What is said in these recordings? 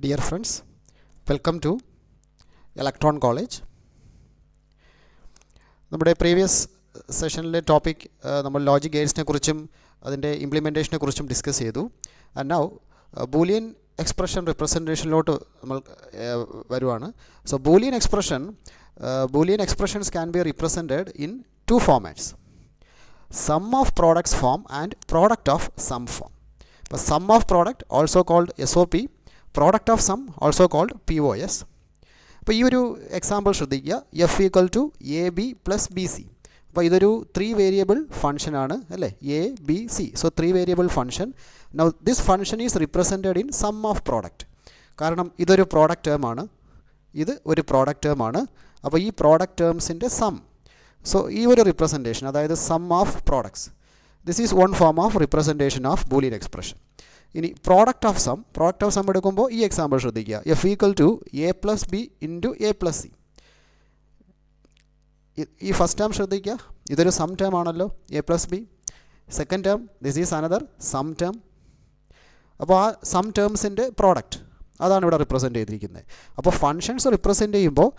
Dear friends, welcome to Electron College. നമ്മുടെ previous സെഷനിലെ topic നമ്മൾ ലോജിക് ഗേറ്റ്സിനെ കുറിച്ചും അതിൻ്റെ ഇംപ്ലിമെൻറ്റേഷനെ കുറിച്ചും ഡിസ്കസ് ചെയ്തു. ആൻഡ് നൗ ബൂലിയൻ എക്സ്പ്രഷൻ റിപ്രസെൻറ്റേഷനിലോട്ട് നമ്മൾ വരുവാണ്. So Boolean expressions can be represented in two formats: sum of products form and product of sum form. അപ്പോൾ sum of product also called SOP, product of sum also called POS. അപ്പോൾ ഈ ഒരു example ശ്രദ്ധിക്കുക. F equal to AB plus BC. അപ്പോൾ ഇതൊരു 3 variable ഫംഗ്ഷനാണ് അല്ലേ, ABC. So 3 variable function. Now this function is represented in sum of product. കാരണം ഇതൊരു പ്രോഡക്റ്റ് ടേമാണ്, ഇത് ഒരു പ്രോഡക്റ്റ് ടേമാണ്. അപ്പോൾ ഈ പ്രോഡക്റ്റ് ടേംസിൻ്റെ സം. സോ ഈ ഒരു റിപ്രസെൻറ്റേഷൻ, അതായത് sum of products, this is one form of representation of Boolean expression. ഇനി പ്രോഡക്റ്റ് ഓഫ് സം എടുക്കുമ്പോൾ ഈ എക്സാമ്പിൾ ശ്രദ്ധിക്കുക. F equal to A plus B into A plus C. ഈ ഫസ്റ്റ് ടേം ശ്രദ്ധിക്കുക, ഇതൊരു സം ടേം ആണല്ലോ, A plus B. Second term, this is another sum term. അപ്പോൾ ആ സം ടേംസിൻ്റെ പ്രോഡക്റ്റ് അതാണ് ഇവിടെ റിപ്രസെൻറ്റ് ചെയ്തിരിക്കുന്നത്. അപ്പോൾ ഫങ്ഷൻസ് റിപ്രസെൻറ്റ് ചെയ്യുമ്പോൾ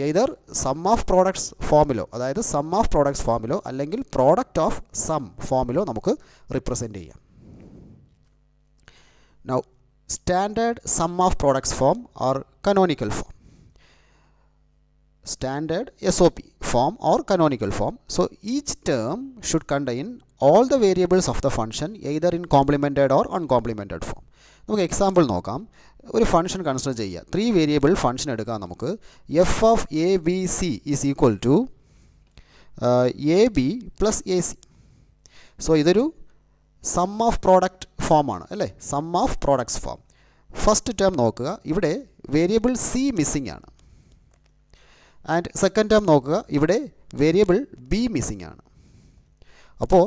എയ്തർ സം ഓഫ് പ്രോഡക്ട്സ് ഫോമിലോ, അതായത് സം ഓഫ് പ്രോഡക്ട്സ് ഫോമിലോ അല്ലെങ്കിൽ പ്രോഡക്റ്റ് ഓഫ് സം ഫോമിലോ നമുക്ക് റിപ്രസെൻറ്റ് ചെയ്യാം. Now, standard sum of products form or canonical form. Standard SOP form or canonical form. So, each term should contain all the variables of the function either in complemented or uncomplemented form. നമുക്ക് example നോക്കാം. ഒരു function consider ചെയ്യുക. 3 variable function എടുക്കാം നമുക്ക്. F of ABC is equal to AB plus AC. So ഇതൊരു sum of product ഫോമാണ് അല്ലേ, sum of products form. First term നോക്കുക, ഇവിടെ വേരിയബിൾ C മിസ്സിംഗ് ആണ്. ആൻഡ് സെക്കൻഡ് ടേം നോക്കുക, ഇവിടെ വേരിയബിൾ B മിസ്സിംഗ് ആണ്. അപ്പോൾ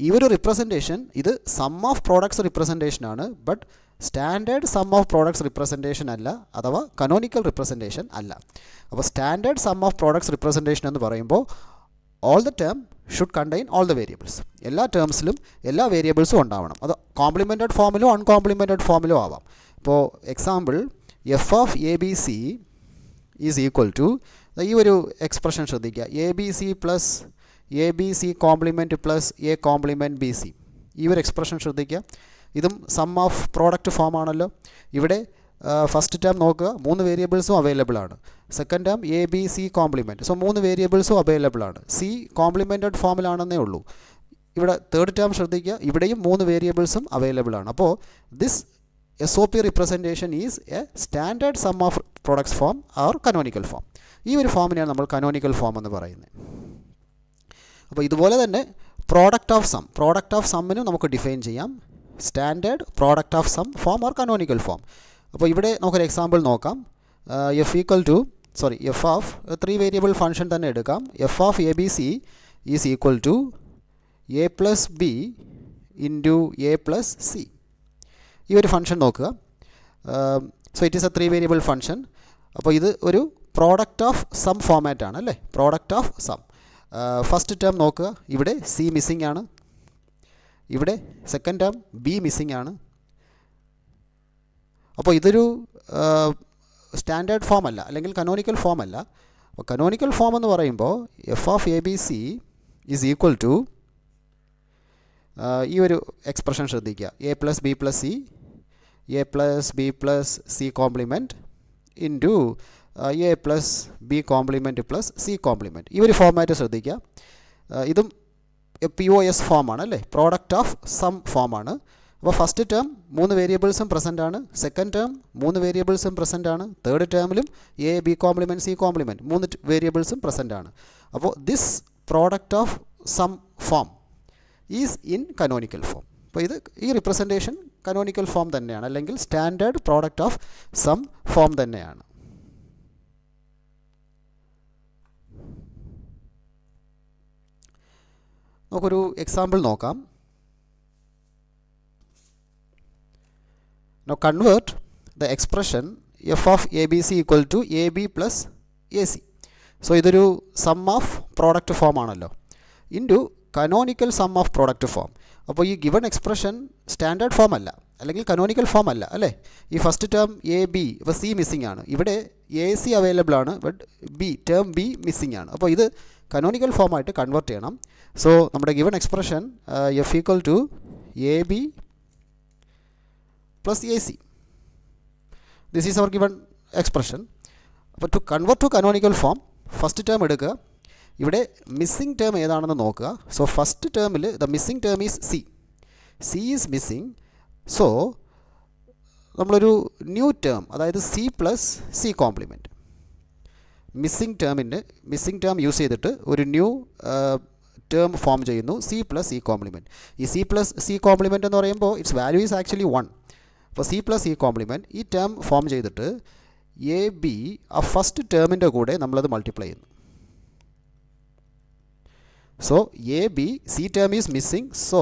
ഈ ഒരു റിപ്രസെൻറ്റേഷൻ ഇത് സം ഓഫ് പ്രോഡക്ട്സ് റിപ്രസെൻറ്റേഷൻ ആണ്, but standard sum of products representation അല്ല, അഥവാ കനോണിക്കൽ റിപ്രസെൻറ്റേഷൻ അല്ല. അപ്പോൾ standard sum of products representation എന്ന് പറയുമ്പോൾ all the term should contain all the variables. എല്ലാ ടേംസിലും എല്ലാ വേരിയബിൾസും ഉണ്ടാവണം. അത് കോംപ്ലിമെൻറ്റഡ് ഫോമിലോ അൺകോംപ്ലിമെൻറ്റഡ് ഫോമിലോ ആവാം. ഇപ്പോൾ example F of ABC is equal to, ഈ ഒരു എക്സ്പ്രഷൻ ശ്രദ്ധിക്കുക, ABC plus ABC complement plus A complement BC. ഈ ഒരു എക്സ്പ്രഷൻ ശ്രദ്ധിക്കുക. ഇതും സം ഓഫ് പ്രോഡക്റ്റ് ഫോം ആണല്ലോ. ഇവിടെ ഫസ്റ്റ് ടേം നോക്കുക, 3 വേരിയബിൾസും അവൈലബിൾ ആണ്. Second term ABC complement, so 3 വേരിയബിൾസും അവൈലബിൾ ആണ്. C കോംപ്ലിമെൻറ്റഡ് ഫോമിലാണെന്നേ ഉള്ളൂ. ഇവിടെ തേർഡ് ടേം ശ്രദ്ധിക്കുക, ഇവിടെയും 3 വേരിയബിൾസും അവൈലബിൾ ആണ്. അപ്പോൾ this SOP representation is a standard sum of products form or canonical form. ഈ ഒരു ഫോമിനെയാണ് നമ്മൾ കനോണിക്കൽ ഫോം എന്ന് പറയുന്നത്. അപ്പോൾ ഇതുപോലെ തന്നെ പ്രോഡക്റ്റ് ഓഫ് സമ്മിനും നമുക്ക് ഡിഫൈൻ ചെയ്യാം. Standard product of sum form or canonical form. അപ്പോൾ ഇവിടെ നമുക്കൊരു എക്സാമ്പിൾ നോക്കാം. F ഓഫ് 3 വേരിയബിൾ ഫംഗ്ഷൻ തന്നെ എടുക്കാം. F of ABC is equal to A plus B into A plus C. ഈ ഒരു ഫംഗ്ഷൻ നോക്കുക. So it is a 3 variable function. അപ്പോൾ ഇത് ഒരു പ്രോഡക്റ്റ് ഓഫ് സം ഫോമാറ്റ് ആണ് അല്ലേ, product of sum. First term നോക്കുക, ഇവിടെ C മിസ്സിംഗ് ആണ്. ഇവിടെ സെക്കൻഡ് ടേം B മിസ്സിംഗ് ആണ്. അപ്പോൾ ഇതൊരു സ്റ്റാൻഡേർഡ് ഫോം അല്ല, അല്ലെങ്കിൽ കനോണിക്കൽ ഫോം അല്ല. അപ്പോൾ കനോണിക്കൽ ഫോം എന്ന് പറയുമ്പോൾ F of ABC is equal to ഈ ഒരു എക്സ്പ്രഷൻ ശ്രദ്ധിക്കുക, A plus B plus C, A plus B plus C complement into A plus B complement plus C complement. ഈ ഒരു ഫോമാറ്റ് ശ്രദ്ധിക്കുക. ഇതും POS ഫോമാണ് അല്ലേ, പ്രോഡക്റ്റ് ഓഫ് സം ഫോമാണ്. അപ്പോൾ ഫസ്റ്റ് ടേം 3 വേരിയബിൾസും പ്രസൻ്റ് ആണ്. സെക്കൻഡ് ടേം 3 വേരിയബിൾസും പ്രസൻ്റ് ആണ്. തേർഡ് ടേമിലും A B complement C complement 3 വേരിയബിൾസും പ്രസൻ്റ് ആണ്. അപ്പോൾ this product of sum form is in canonical form. അപ്പോൾ ഈ റിപ്രസെൻറ്റേഷൻ കനോണിക്കൽ ഫോം തന്നെയാണ്, അല്ലെങ്കിൽ standard product of sum form തന്നെയാണ്. നമുക്കൊരു എക്സാമ്പിൾ നോക്കാം. Now convert the expression F of ABC equal to AB plus AC. So ഇതൊരു sum of product form ആണല്ലോ, into canonical sum of product form. അപ്പോൾ ഈ given expression standard form അല്ല, അല്ലെങ്കിൽ canonical form അല്ല അല്ലേ. ഈ ഫസ്റ്റ് ടേം എ ബി, ഇപ്പോൾ സി മിസ്സിംഗ് ആണ്. ഇവിടെ എ സി അവൈലബിൾ ആണ്, ബട്ട് ടേം ബി മിസ്സിംഗ് ആണ്. അപ്പോൾ ഇത് കനോണിക്കൽ ഫോമായിട്ട് കൺവേർട്ട് ചെയ്യണം. സോ നമ്മുടെ given expression F equal to A B plus A C. This is our given expression. അപ്പോൾ to convert to canonical form first term എടുക്കുക. ഇവിടെ മിസ്സിംഗ് ടേം ഏതാണെന്ന് നോക്കുക. സോ ഫസ്റ്റ് ടേമിൽ the missing term is C. C is missing. So നമ്മളൊരു new term, അതായത് C plus C compliment, missing term use ചെയ്തിട്ട് ഒരു ന്യൂ ടേം ഫോം ചെയ്യുന്നു, സി പ്ലസ് സി കോംപ്ലിമെൻറ്റ്. ഈ സി പ്ലസ് സി കോംപ്ലിമെൻറ്റ് എന്ന് പറയുമ്പോൾ it's value is actually 1. അപ്പോൾ C plus C compliment ഈ ടേം ഫോം ചെയ്തിട്ട് എ ബി ആ ഫസ്റ്റ് ടേമിൻ്റെ കൂടെ നമ്മളത് മൾട്ടിപ്ലൈ ചെയ്യുന്നു. So A B C term is missing. So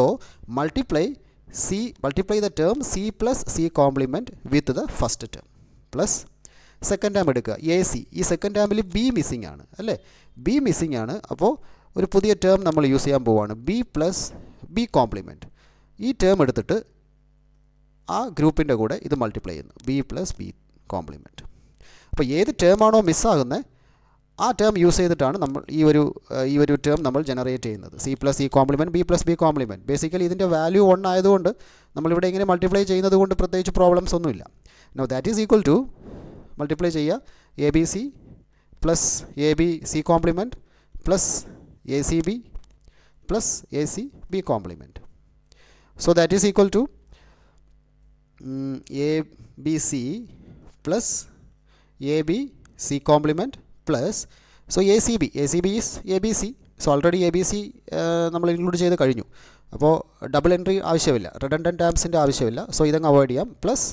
multiply the term c plus c complement with the first term plus second term എടുക്കുക A C. ഈ second ടേമിൽ B missing ആണ് അല്ലേ, B missing ആണ്. അപ്പോൾ ഒരു പുതിയ ടേം നമ്മൾ യൂസ് ചെയ്യാൻ പോവുകയാണ്, ബി പ്ലസ് ബി കോംപ്ലിമെൻറ്റ്. ഈ ടേം എടുത്തിട്ട് ആ ഗ്രൂപ്പിൻ്റെ കൂടെ ഇത് മൾട്ടിപ്ലൈ ചെയ്യുന്നു, ബി പ്ലസ് ബി കോംപ്ലിമെൻറ്റ്. അപ്പോൾ ഏത് ടേമാണോ മിസ്സാകുന്നത് ആ ടേം യൂസ് ചെയ്തിട്ടാണ് നമ്മൾ ഈ ഒരു ടേം നമ്മൾ ജനറേറ്റ് ചെയ്യുന്നത്, C plus C compliment B plus B compliment. Basically ഇതിൻ്റെ വാല്യൂ 1 ആയതുകൊണ്ട് നമ്മളിവിടെ ഇങ്ങനെ മൾട്ടിപ്ലൈ ചെയ്യുന്നത് കൊണ്ട് പ്രത്യേകിച്ച് പ്രോബ്ലംസ് ഒന്നുമില്ല. No that is equal to multiply ചെയ്യുക A B C plus A B C complement plus A C B plus A C B complement. So that is equal to A B C plus A B C complement plus so A C B is A B C. So already A B C നമ്മൾ include ചെയ്ത് കഴിഞ്ഞു. അപ്പോൾ double entry ആവശ്യമില്ല, redundant ടേംസിൻ്റെ ആവശ്യമില്ല. So ഇതങ്ങ് avoid ചെയ്യാം. Plus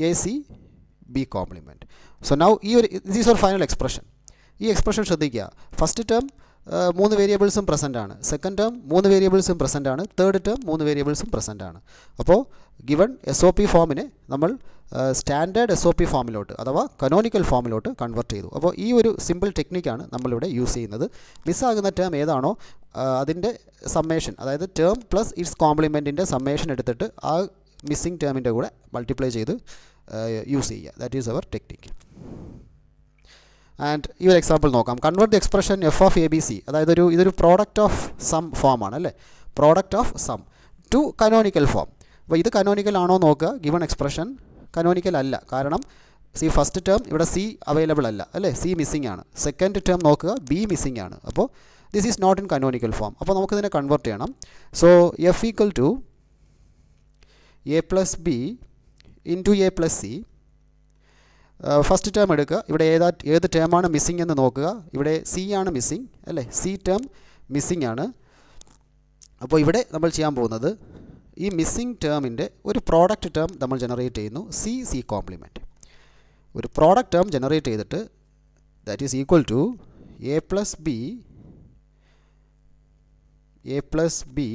A C B complement. So now this is our final expression. ഈ എക്സ്പ്രഷൻ ശ്രദ്ധിക്കുക. ഫസ്റ്റ് ടേം 3 വേരിയബിൾസും പ്രസൻ്റ് ആണ്, സെക്കൻഡ് ടേം 3 വേരിയബിൾസും പ്രസൻ്റ് ആണ്, തേർഡ് ടേം 3 വേരിയബിൾസും പ്രസൻ്റ് ആണ്. അപ്പോൾ ഗിവൺ എസ് ഒ പി ഫോമിനെ നമ്മൾ സ്റ്റാൻഡേർഡ് എസ് ഒ പി ഫോമിലോട്ട് അഥവാ കനോണിക്കൽ ഫോമിലോട്ട് കൺവേർട്ട് ചെയ്തു. അപ്പോൾ ഈ ഒരു സിമ്പിൾ ടെക്നിക്കാണ് നമ്മളിവിടെ യൂസ് ചെയ്യുന്നത്. മിസ്സാകുന്ന ടേം ഏതാണോ അതിൻ്റെ സമ്മേഷൻ, അതായത് ടേം പ്ലസ് ഇറ്റ്സ് കോംപ്ലിമെൻറ്റിൻ്റെ സമ്മേഷൻ എടുത്തിട്ട് ആ മിസ്സിംഗ് ടേമിൻ്റെ കൂടെ മൾട്ടിപ്ലൈ ചെയ്ത് യൂസ് ചെയ്യുക. That is our technique. And ഈ ഒരു എക്സാമ്പിൾ നോക്കാം. Convert the expression F of A B C, അതായത് ഇതൊരു പ്രോഡക്റ്റ് ഓഫ് സം ഫോമാണ് അല്ലേ, product of sum to canonical form. അപ്പോൾ ഇത് കനോണിക്കൽ ആണോ നോക്കുക. ഗിവൺ എക്സ്പ്രഷൻ കനോണിക്കൽ അല്ല, കാരണം സി ഫസ്റ്റ് ടേം ഇവിടെ സി അവൈലബിൾ അല്ല അല്ലേ, സി മിസ്സിംഗ് ആണ്. സെക്കൻഡ് ടേം നോക്കുക, ബി മിസ്സിംഗ് ആണ്. അപ്പോൾ this is not in canonical form. അപ്പോൾ നമുക്കിതിനെ കൺവേർട്ട് ചെയ്യണം. So F equal to A plus B into A plus C. First term എടുക്കുക. ഇവിടെ ഏത് ടേമാണ് മിസ്സിംഗ് എന്ന് നോക്കുക. ഇവിടെ സി ആണ് മിസ്സിംഗ് അല്ലേ, സി ടേം മിസ്സിംഗ് ആണ്. അപ്പോൾ ഇവിടെ നമ്മൾ ചെയ്യാൻ പോകുന്നത് ഈ മിസ്സിംഗ് ടേമിൻ്റെ ഒരു പ്രോഡക്റ്റ് ടേം നമ്മൾ ജനറേറ്റ് ചെയ്യുന്നു, സി കോംപ്ലിമെൻറ്റ്. ഒരു പ്രോഡക്റ്റ് ടേം ജനറേറ്റ് ചെയ്തിട്ട് that is equal to A plus B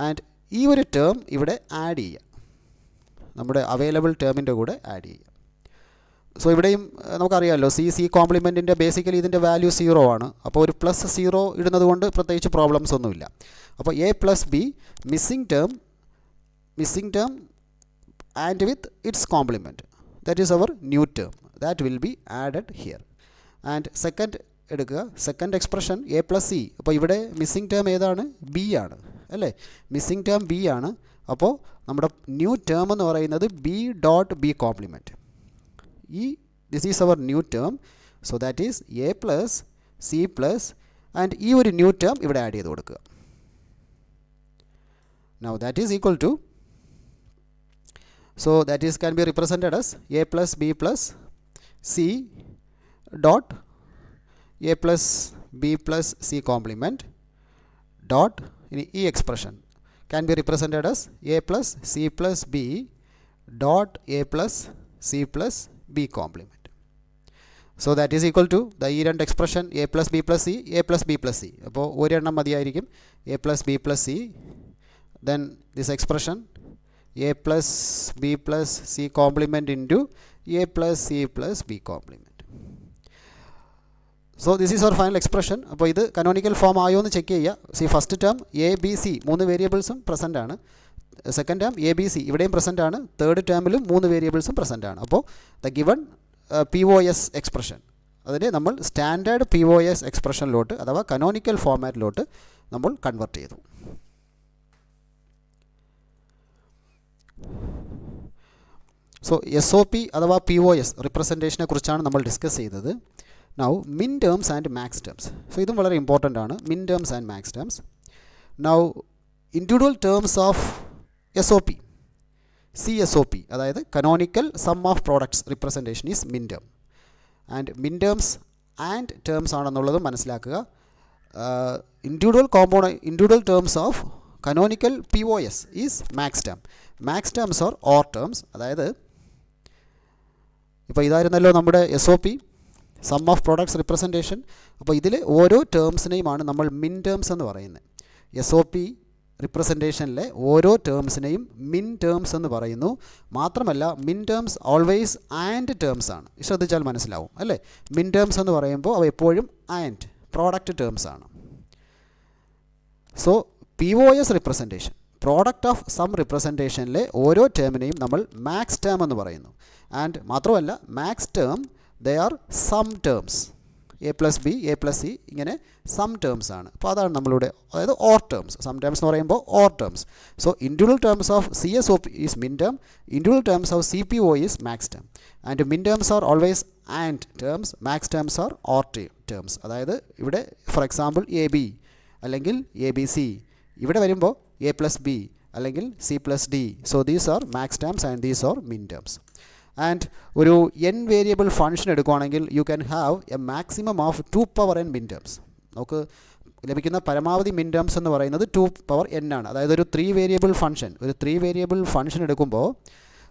and ഈ ഒരു ടേം ഇവിടെ ആഡ് ചെയ്യുക, നമ്മുടെ അവൈലബിൾ ടേമിൻ്റെ കൂടെ ആഡ് ചെയ്യുക. സോ ഇവിടെയും നമുക്കറിയാമല്ലോ സി കോംപ്ലിമെൻറ്റിൻ്റെ ബേസിക്കലി ഇതിൻ്റെ വാല്യൂ 0 ആണ്. അപ്പോൾ ഒരു പ്ലസ് 0 ഇടുന്നത് കൊണ്ട് പ്രത്യേകിച്ച് പ്രോബ്ലംസ് ഒന്നുമില്ല. അപ്പോൾ A plus B missing term and with its complement, that is our new term, that will be added here. And second എടുക്കുക, second expression A plus C. അപ്പോൾ ഇവിടെ മിസ്സിംഗ് ടേം ഏതാണ്, ബി ആണ് അല്ലേ, മിസ്സിംഗ് ടേം ബി ആണ്. അപ്പോൾ നമ്മുടെ new term എന്ന് പറയുന്നത് B dot B complement. This is our new term. So that is A plus C plus and ഈ ഒരു ന്യൂ ടേം ഇവിടെ ആഡ് ചെയ്ത് കൊടുക്കുക. Now that is equal to, so that is can be represented as a plus b plus c dot a plus b plus c complement dot e expression can be represented as a plus c plus b dot a plus c plus b complement. So that is equal to the രണ്ട് expression a plus b plus c, a plus b plus c. അപ്പോൾ ഒരെണ്ണം മതിയായിരിക്കും, a plus b plus c, then this expression a plus b plus c complement into a plus c plus b complement. So this is our final expression. അപ്പോൾ ഇത് canonical form ആയോ എന്ന് check ചെയ്യുക. First term A B C 3 വേരിയബിൾസും present ആണ്. Second term A B C ഇവിടെയും present ആണ്, third ടേമിലും 3 വേരിയബിൾസും പ്രസൻ്റ് ആണ്. അപ്പോൾ ദ ഗിവൺ POS എക്സ്പ്രഷൻ അതിനെ നമ്മൾ സ്റ്റാൻഡേർഡ് POS എക്സ്പ്രഷനിലോട്ട് അഥവാ കനോണിക്കൽ ഫോമാറ്റിലോട്ട് നമ്മൾ കൺവെർട്ട് ചെയ്തു. സോ SOP അഥവാ POS റിപ്രസെൻറ്റേഷനെ കുറിച്ചാണ് നമ്മൾ ഡിസ്കസ് ചെയ്തത്. Now min terms and max terms. So ഇതും വളരെ ഇമ്പോർട്ടൻ്റ് ആണ്, min terms and max terms. Now individual terms of SOP CSOP അതായത് canonical sum of products representation is min term. And min terms and terms ആണെന്നുള്ളത് മനസ്സിലാക്കുക. Individual terms of canonical POS is max term. Max terms or or terms. അതായത് ഇപ്പോൾ ഇതായിരുന്നല്ലോ നമ്മുടെ SOP some of products representation. അപ്പോൾ ഇതിൽ ഓരോ ടേംസിനെയുമാണ് നമ്മൾ മിൻ ടേംസ് എന്ന് പറയുന്നത്. SOP റിപ്രസെൻറ്റേഷനിലെ ഓരോ ടേംസിനെയും മിൻ ടേംസ് എന്ന് പറയുന്നു. മാത്രമല്ല min terms always and terms ആണ്. ശ്രദ്ധിച്ചാൽ മനസ്സിലാവും അല്ലേ. മിൻ ടേംസ് എന്ന് പറയുമ്പോൾ അവ എപ്പോഴും ആൻഡ് പ്രോഡക്റ്റ് ടേംസ് ആണ്. So POS representation product of sum റിപ്രസെൻറ്റേഷനിലെ ഓരോ ടേമിനെയും നമ്മൾ മാക്സ് ടേം എന്ന് പറയുന്നു. ആൻഡ് മാത്രമല്ല max term they are sum terms. A+B A+C ഇങ്ങനെ സം ടേംസ് ആണ്. അപ്പോൾ അതാണ് നമ്മളിവിടെ, അതായത് ഓർ ടേംസ്. സം ടേംസ് എന്ന് പറയുമ്പോൾ or terms. So individual terms of CSOP is min term, individual terms of CPO is max term. And min terms are always and terms, max terms are or terms. അതായത് ഇവിടെ for example AB അല്ലെങ്കിൽ ABC, ഇവിടെ വരുമ്പോൾ A+B അല്ലെങ്കിൽ C+D. So these are max terms and these are min terms. And ഒരു n variable function എടുക്കുകയാണെങ്കിൽ you can have a maximum of 2n min terms. നമുക്ക് ലഭിക്കുന്ന പരമാവധി മിൻ ടേംസ് എന്ന് പറയുന്നത് 2n ആണ്. അതായത് ഒരു 3 വേരിയബിൾ ഫംഗ്ഷൻ എടുക്കുമ്പോൾ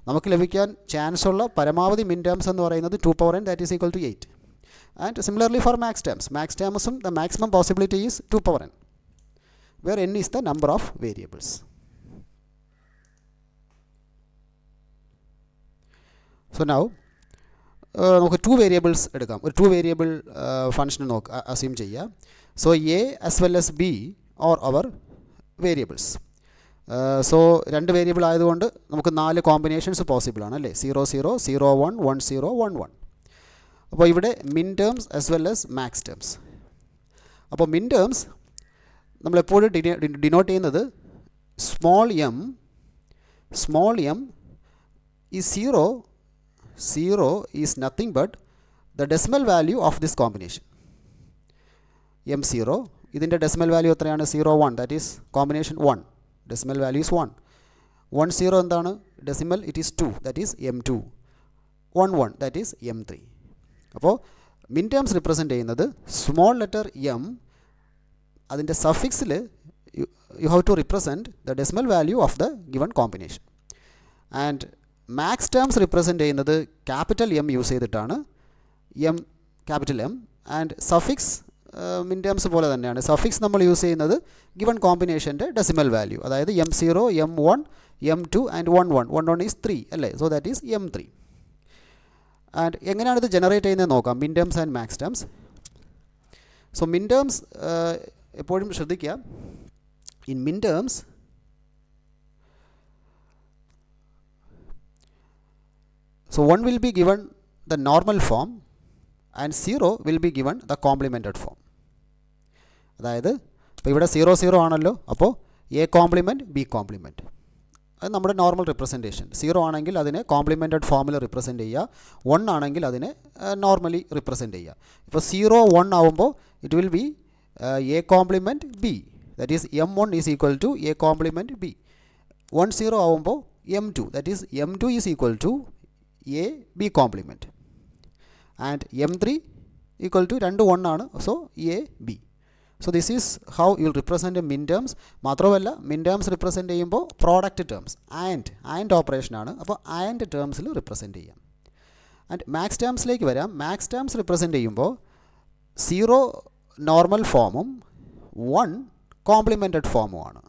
നമുക്ക് ലഭിക്കാൻ ചാൻസ് ഉള്ള പരമാവധി മിൻ ടേംസ് എന്ന് പറയുന്നത് 2n, that is equal to 8. And similarly for max ടേംസും the maximum possibility is 2n, where n is the number of variables. So now നമുക്ക് 2 വേരിയബിൾസ് എടുക്കാം. ഒരു 2 വേരിയബിൾ ഫംഗ്ഷൻ അസ്യൂം ചെയ്യുക. So A as well as B are our variables. So 2 variable ആയതുകൊണ്ട് നമുക്ക് 4 combinations possible ആണ് അല്ലേ. 0 0 0 1 1 0 1 1. അപ്പോൾ ഇവിടെ min terms as well as max terms. അപ്പോൾ മിൻ ടേംസ് നമ്മളെപ്പോഴും ഡിനോട്ട് ചെയ്യുന്നത് small m is 0 is nothing but the decimal value of this combination. M0 ഇതിൻ്റെ ഡെസിമൽ വാല്യൂ എത്രയാണ്? 0 1, that is combination 1. Decimal value is 1. 1 0 എന്താണ് decimal? it is 2, that is M2. 1 1, that is M3. അപ്പോൾ min terms represent ചെയ്യുന്നത് small letter m, അതിൻ്റെ സഫിക്സിൽ you have to represent the decimal value of the given combination. And max terms represent ചെയ്യുന്നത് capital M use ചെയ്തിട്ടാണ്, capital M. And suffix min terms പോലെ തന്നെയാണ്. Suffix നമ്മൾ use ചെയ്യുന്നത് given കോമ്പിനേഷൻ്റെ decimal value, അതായത് M0 M1 M2 and 1 1. 1 1 is 3 അല്ലേ. So that is M3. And എങ്ങനെയാണ് ഇത് ജനറേറ്റ് ചെയ്യുന്നത് നോക്കാം, min terms and max terms. So min terms എപ്പോഴും ശ്രദ്ധിക്കുക, in min terms so 1 will be given the normal form and 0 will be given the complemented form. അതായത് ഇപ്പോൾ ഇവിടെ 0 0 ആണല്ലോ, അപ്പോൾ A കോംപ്ലിമെൻറ്റ് B കോംപ്ലിമെൻറ്റ്, അത് നമ്മുടെ നോർമൽ റിപ്രസെൻറ്റേഷൻ. 0 ആണെങ്കിൽ അതിനെ കോംപ്ലിമെൻറ്റഡ് ഫോമിൽ റിപ്രസെൻറ്റ് ചെയ്യുക, 1 ആണെങ്കിൽ അതിനെ നോർമലി റിപ്രസെൻറ്റ് ചെയ്യുക. ഇപ്പോൾ 0 1 ആവുമ്പോൾ it will be A complement B, that is M1 is equal to A complement B. 1 0 ആവുമ്പോൾ M2, that is M2 is equal to A B complement. And M3 equal to 2 1 ആണ്, so A B. So this is how you will represent min terms. മാത്രമല്ല min terms represent ചെയ്യുമ്പോൾ product terms and ഓപ്പറേഷനാണ്, അപ്പോൾ and ടേംസിൽ represent ചെയ്യാം. And max ടേംസിലേക്ക് വരാം. Max terms represent ചെയ്യുമ്പോൾ 0 നോർമൽ ഫോമും 1 കോംപ്ലിമെൻറ്റഡ് ഫോമുമാണ്.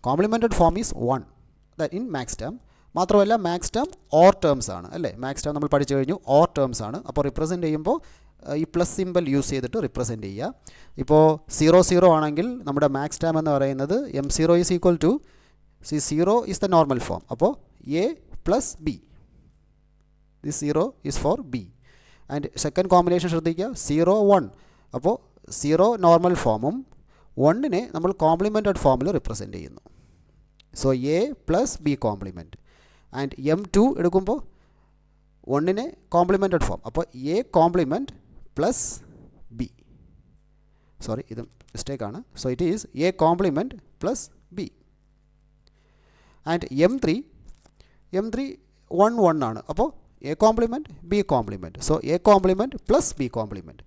Complemented form is 1 that in max term. മാത്രമല്ല മാക്സ് ടേം ഓർ ടേംസ് ആണ് അല്ലേ. മാക്സ് ടേം നമ്മൾ പഠിച്ചു കഴിഞ്ഞു, ഓർ ടേംസ് ആണ്. അപ്പോൾ റിപ്രസെൻറ്റ് ചെയ്യുമ്പോൾ ഈ പ്ലസ് സിമ്പൽ യൂസ് ചെയ്തിട്ട് റിപ്രസെൻറ്റ് ചെയ്യുക. ഇപ്പോൾ 0 ആണെങ്കിൽ നമ്മുടെ മാക്സ് ടേം എന്ന് പറയുന്നത് m0 is equal to 0 is the normal form. അപ്പോൾ a plus B, this 0 is for B. And second combination ശ്രദ്ധിക്കുക, 0 1. അപ്പോൾ 0 നോർമൽ ഫോമും 1നെ നമ്മൾ കോംപ്ലിമെൻറ്റഡ് ഫോമിൽ റിപ്രസെൻറ്റ് ചെയ്യുന്നു. So A plus B complement. And m2 എടുക്കുമ്പോൾ 1നെ കോംപ്ലിമെൻറ്റഡ് ഫോം, അപ്പോൾ A complement plus B. Sorry, ഇത് മിസ്റ്റേക്കാണ്. So it is A complement plus B. And m3 1 1 ആണ്. അപ്പോൾ A complement B complement. So A complement plus B complement.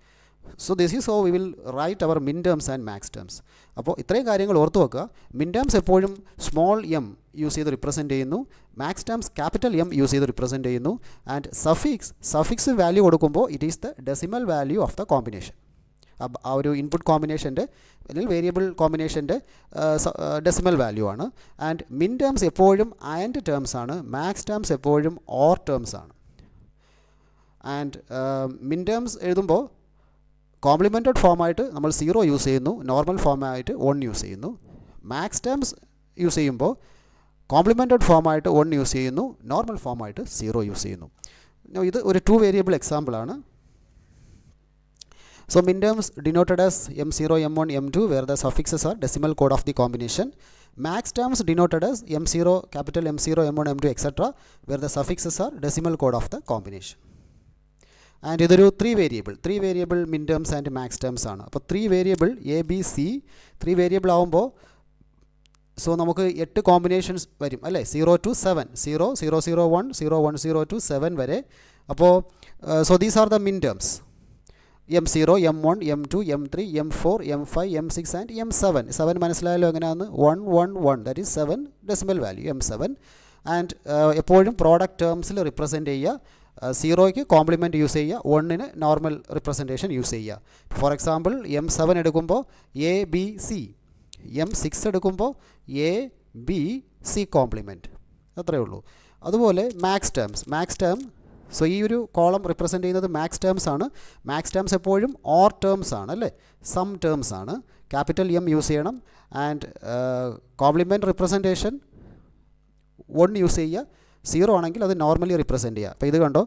So this is how we will write our min terms and max terms. അപ്പോൾ ഇത്രയും കാര്യങ്ങൾ ഓർത്ത് വെക്കുക. Min terms എപ്പോഴും small M use ചെയ്ത് represent ചെയ്യുന്നു, max terms capital M use ചെയ്ത് represent ചെയ്യുന്നു. ആൻഡ് സഫിക്സ് വാല്യൂ കൊടുക്കുമ്പോൾ it is the decimal value of the combination. ആ ഒരു ഇൻപുട്ട് കോമ്പിനേഷൻ്റെ അല്ലെങ്കിൽ വേരിയബിൾ കോമ്പിനേഷൻ്റെ ഡെസിമൽ വാല്യൂ ആണ്. ആൻഡ് മിൻ ടേംസ് എപ്പോഴും ആൻഡ് ടേംസ് ആണ്, മാക്സ് ടേംസ് എപ്പോഴും ഓർ ടേംസ് ആണ്. ആൻഡ് മിൻ ടേംസ് എഴുതുമ്പോൾ കോംപ്ലിമെൻറ്റഡ് ഫോമായിട്ട് നമ്മൾ 0 യൂസ് ചെയ്യുന്നു, നോർമൽ ഫോമായിട്ട് 1 യൂസ് ചെയ്യുന്നു. മാക്സ് ടേംസ് യൂസ് ചെയ്യുമ്പോൾ കോംപ്ലിമെൻറ്റഡ് ഫോമായിട്ട് 1 യൂസ് ചെയ്യുന്നു, നോർമൽ ഫോമായിട്ട് 0 യൂസ് ചെയ്യുന്നു. ഇത് ഒരു 2 വേരിയബിൾ എക്സാമ്പിളാണ്. So min terms denoted as m0, m1, m2 where the suffixes are decimal code of the combination. Max terms denoted as m0, capital M0, m1, m2 etc. where the suffixes are decimal code of the combination. And ഇതൊരു 3 variable min terms and max terms ആണ്. അപ്പോൾ 3 variable A B C 3 variable ആകുമ്പോൾ so നമുക്ക് 8 combinations വരും അല്ലേ, 0 to 7, 0 0 0 1 0 1 0 to 7 വരെ. അപ്പോൾ so these are the min terms. m0, m1, m2, m3, m4, m5, m6 and m7. 7 മനസ്സിലായല്ലോ എങ്ങനെയാണ്, 1 1 1 that is 7 decimal value m7. And എപ്പോഴും പ്രോഡക്റ്റ് ടേംസിൽ റിപ്രസെൻറ്റ് ചെയ്യുക. 0ക്ക് കോംപ്ലിമെൻറ്റ് യൂസ് ചെയ്യുക, 1ന് നോർമൽ റിപ്രസെൻറ്റേഷൻ യൂസ് ചെയ്യുക. ഫോർ എക്സാമ്പിൾ m7 എടുക്കുമ്പോൾ A B C, m6 എടുക്കുമ്പോൾ A B C compliment, അത്രയേ ഉള്ളൂ. അതുപോലെ മാക്സ് ടേം സോ ഈ ഒരു കോളം റിപ്രസെൻറ്റ് ചെയ്യുന്നത് മാക്സ് ടേംസ് ആണ്. മാക്സ് ടേംസ് എപ്പോഴും ഓർ ടേംസ് ആണ് അല്ലേ, സം ടേംസ് ആണ്. ക്യാപിറ്റൽ എം യൂസ് ചെയ്യണം. ആൻഡ് കോംപ്ലിമെൻറ്റ് റിപ്രസെൻറ്റേഷൻ 1 യൂസ് ചെയ്യുക. 0 ആണെങ്കിൽ അത് നോർമലി റിപ്രസെൻറ്റ് ചെയ്യുക. അപ്പോൾ ഇത് കണ്ടോ,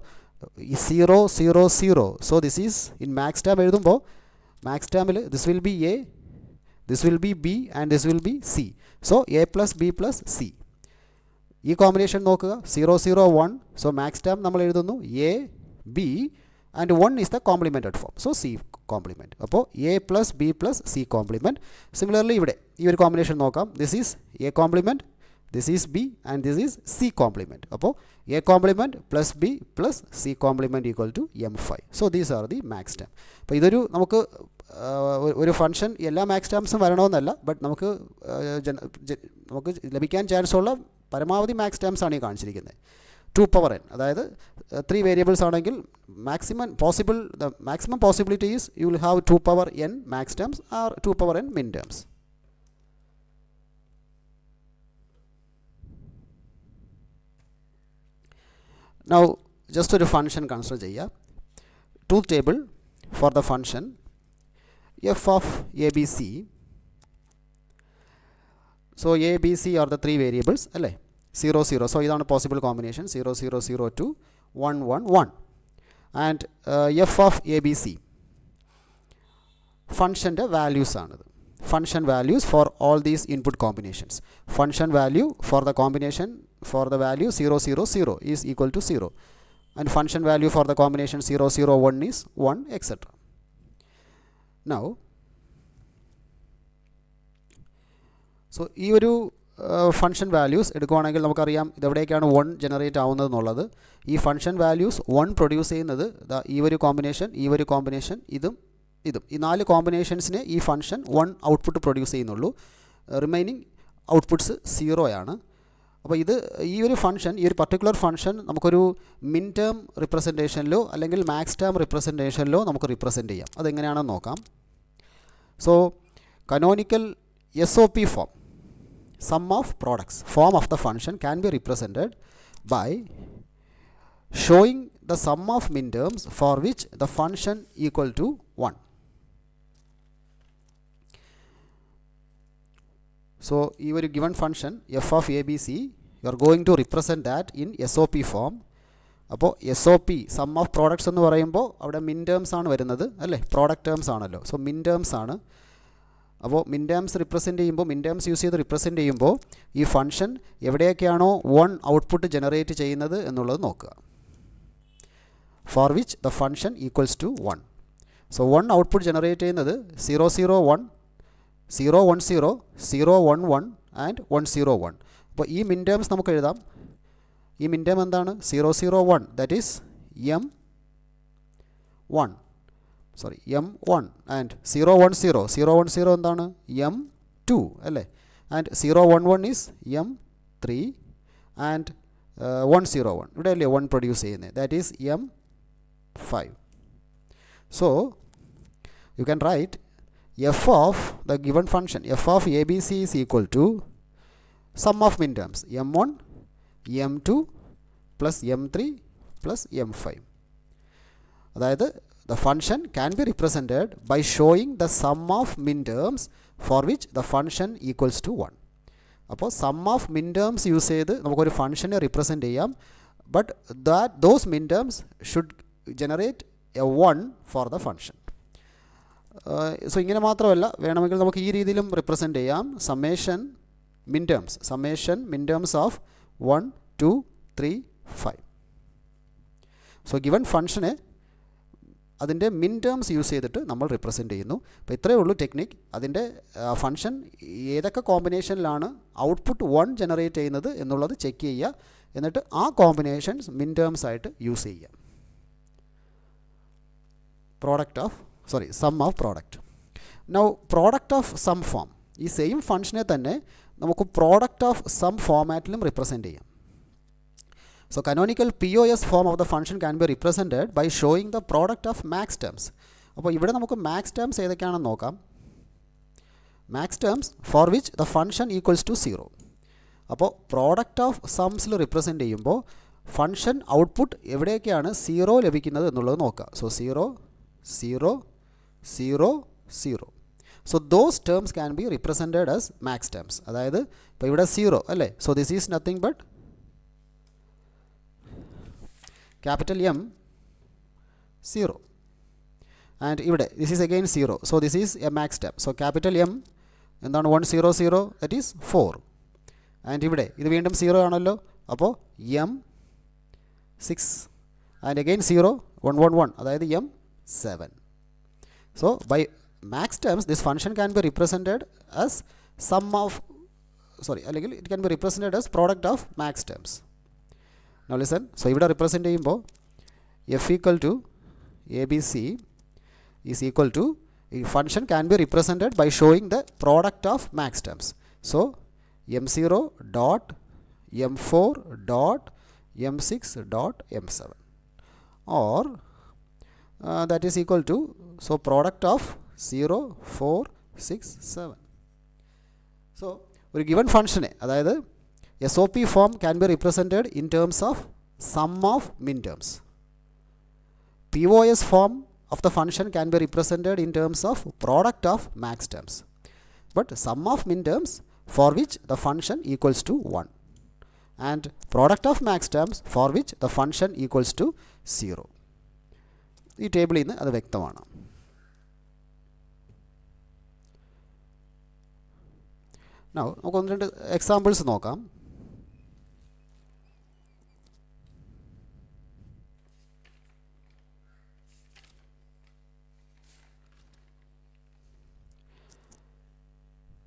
0 0 0. So this is in max term എഴുതുമ്പോൾ മാക്സ് ടേമിൽ this will be A, this will be B and this will be C. So A plus B plus C. ഈ കോമ്പിനേഷൻ നോക്കുക, 0 0 1. സോ മാക്സ് ടേം നമ്മൾ എഴുതുന്നു A B and 1 is the complemented form, so C complement. അപ്പോൾ A plus B plus C complement. Similarly ഇവിടെ ഈ ഒരു combination നോക്കാം, this is A compliment, this is B and this is C complement. അപ്പോൾ A complement plus B plus C complement equal to m5. So these are the max term. അപ്പോൾ ഇതൊരു നമുക്ക് ഒരു function എല്ലാ മാക്സ് ടേംസും വരണമെന്നല്ല, ബട്ട് നമുക്ക് ലഭിക്കാൻ chance ഉള്ള പരമാവധി മാക്സ് ടേംസ് ആണ് ഈ കാണിച്ചിരിക്കുന്നത്. 2 power n, അതായത് 3 വേരിയബിൾസ് ആണെങ്കിൽ maximum possibility is you will have 2 power n max terms are 2 power n min terms. Now just ഒരു ഫംഗ്ഷൻ കൺസിഡർ ചെയ്യുക. Truth table for the function f of abc. So abc are the 3 variables അല്ലേ, 0 0. So ഇതാണ് possible combination, 0 0 0 to 1 1 1. And f of abc ഫംഗ്ഷൻ്റെ values ആണിത്. Function values for all these input combinations. Function value for the combination for the value 0 0 0 is equal to 0, and function value for the combination 0 0 1 is 1, etc. Now so ഈ ഒരു function values എടുക്കുകയാണെങ്കിൽ നമുക്കറിയാം ഇതെവിടേക്കാണ് 1 generate ആവുന്നത് എന്നുള്ളത്. ഈ function values 1 produce ചെയ്യുന്നത് ഈ ഒരു കോമ്പിനേഷൻ ഇതും ഈ 4 കോമ്പിനേഷൻസിനെ ഈ ഫംഗ്ഷൻ 1 ഔട്ട്പുട്ട് പ്രൊഡ്യൂസ് ചെയ്യുന്നുള്ളൂ. റിമൈനിങ് ഔട്ട്പുട്ട്സ് 0 ആണ്. അപ്പോൾ ഈ ഒരു ഫംഗ്ഷൻ, ഈ ഒരു പർട്ടിക്കുലർ ഫംഗ്ഷൻ നമുക്കൊരു മിൻ ടേം റിപ്രസെൻറ്റേഷനിലോ അല്ലെങ്കിൽ മാക്സ് ടേം റിപ്രസെൻറ്റേഷനിലോ നമുക്ക് റിപ്രസെൻറ്റ് ചെയ്യാം. അതെങ്ങനെയാണെന്ന് നോക്കാം. So canonical SOP form, sum of products form of the function can be represented by showing the sum of minterms for which the function equal to 1. So ഈ ഒരു given function f of abc you are going to represent that in SOP form. അപ്പോൾ SOP some of products എന്ന് പറയുമ്പോൾ അവിടെ മിൻ terms ആണ് വരുന്നത് അല്ലേ, പ്രോഡക്റ്റ് ടേംസ് ആണല്ലോ. സോ മിൻ ടേംസ് ആണ്. അപ്പോൾ മിൻ ടേംസ് റിപ്രസെൻറ്റ് ചെയ്യുമ്പോൾ മിൻ ടേംസ് യൂസ് ചെയ്ത് റിപ്രസെൻറ്റ് ചെയ്യുമ്പോൾ ഈ ഫംഗ്ഷൻ എവിടെയൊക്കെയാണോ 1 ഔട്ട്പുട്ട് ജനറേറ്റ് ചെയ്യുന്നത് എന്നുള്ളത് നോക്കുക. For which the function equals to 1. So 1 output generate ചെയ്യുന്നത് 001, 010, 011 ആൻഡ് 101. അപ്പോൾ ഈ മിൻ ടേംസ് നമുക്ക് എഴുതാം. ഈ മിൻ ടേം എന്താണ്? 001 ദാറ്റ് ഈസ് M1 ആൻഡ് 010 എന്താണ്? M2 അല്ലേ, ആൻഡ് 011 ഈസ് M3 ആൻഡ് 101 ഇവിടെ അല്ലേ 1 പ്രൊഡ്യൂസ് ചെയ്യുന്നത്, that is M5. So you can write f of the given function f of abc is equal to sum of min terms m1 m2 plus m3 plus m5. അതായത് the function can be represented by showing the sum of min terms for which the function equals to 1. അപ്പോൾ sum of min terms use ചെയ്ത് നമുക്കൊരു ഫംഗ്ഷനെ represent ചെയ്യാം. But those മിൻ terms should generate A 1 four the function. So ഇങ്ങനെ മാത്രമല്ല, വേണമെങ്കിൽ നമുക്ക് ഈ രീതിയിലും റിപ്രസെൻറ്റ് ചെയ്യാം. സമ്മേഷൻ മിൻ ടേംസ് ഓഫ് 1, 2, 3, 5. സോ ഗിവൺ ഫംഗ്ഷനെ അതിൻ്റെ മിൻ ടേംസ് യൂസ് ചെയ്തിട്ട് നമ്മൾ റിപ്രസെൻറ്റ് ചെയ്യുന്നു. അപ്പോൾ ഇത്രയേ ഉള്ളൂ ടെക്നിക്ക്. അതിൻ്റെ ഫംഗ്ഷൻ ഏതൊക്കെ കോമ്പിനേഷനിലാണ് ഔട്ട്പുട്ട് 1 ജനറേറ്റ് ചെയ്യുന്നത് എന്നുള്ളത് ചെക്ക് ചെയ്യുക. എന്നിട്ട് ആ കോമ്പിനേഷൻസ് മിൻ ടേംസ് ആയിട്ട് യൂസ് ചെയ്യുക. Sum of product. Now product of sum form, ഈ സെയിം ഫംഗ്ഷനെ തന്നെ നമുക്ക് പ്രോഡക്റ്റ് ഓഫ് സം ഫോമാറ്റിലും റിപ്രസെൻറ്റ് ചെയ്യാം. So canonical POS form of the function can be represented by showing the product of max terms. അപ്പോൾ ഇവിടെ നമുക്ക് മാക്സ് ടേംസ് ഏതൊക്കെയാണെന്ന് നോക്കാം. Max terms for which the function equals to 0. അപ്പോൾ product of സംസിൽ represent ചെയ്യുമ്പോൾ function output എവിടെയൊക്കെയാണ് 0 ലഭിക്കുന്നത് എന്നുള്ളത് നോക്കുക. So 0, 0, 0, 0. So those terms can be represented as max terms. അതായത് ഇപ്പോൾ ഇവിടെ 0 അല്ലേ, so this is nothing but capital M 0 and ഇവിടെ this is again 0, so this is a max term. so capital M എന്താണ് 100 that is 4 and ഇവിടെ ഇത് വീണ്ടും 0 ആണല്ലോ, അപ്പോൾ M6 and again 0 111 അതായത് M7. so by max terms this function can be represented as അല്ലെങ്കിൽ it can be represented as product of max terms. Now listen, so ഇവിടെ represent ചെയ്യുമ്പോൾ f equal to abc is equal to a function can be represented by showing the product of max terms. So m0 dot m4 dot m6 dot m7 or that is equal to so product of 0, 4, 6, 7. So ഒരു given function അതായത് SOP form can be represented in terms of sum of min terms. POS form of the function can be represented in terms of product of max terms. But sum of min terms for which the function equals to 1 and product of max terms for which the function equals to 0. ഈ ടേബിളിൽ നിന്ന് അത് വ്യക്തമാണ്. Now നമുക്ക് ഒന്ന് രണ്ട് examples നോക്കാം.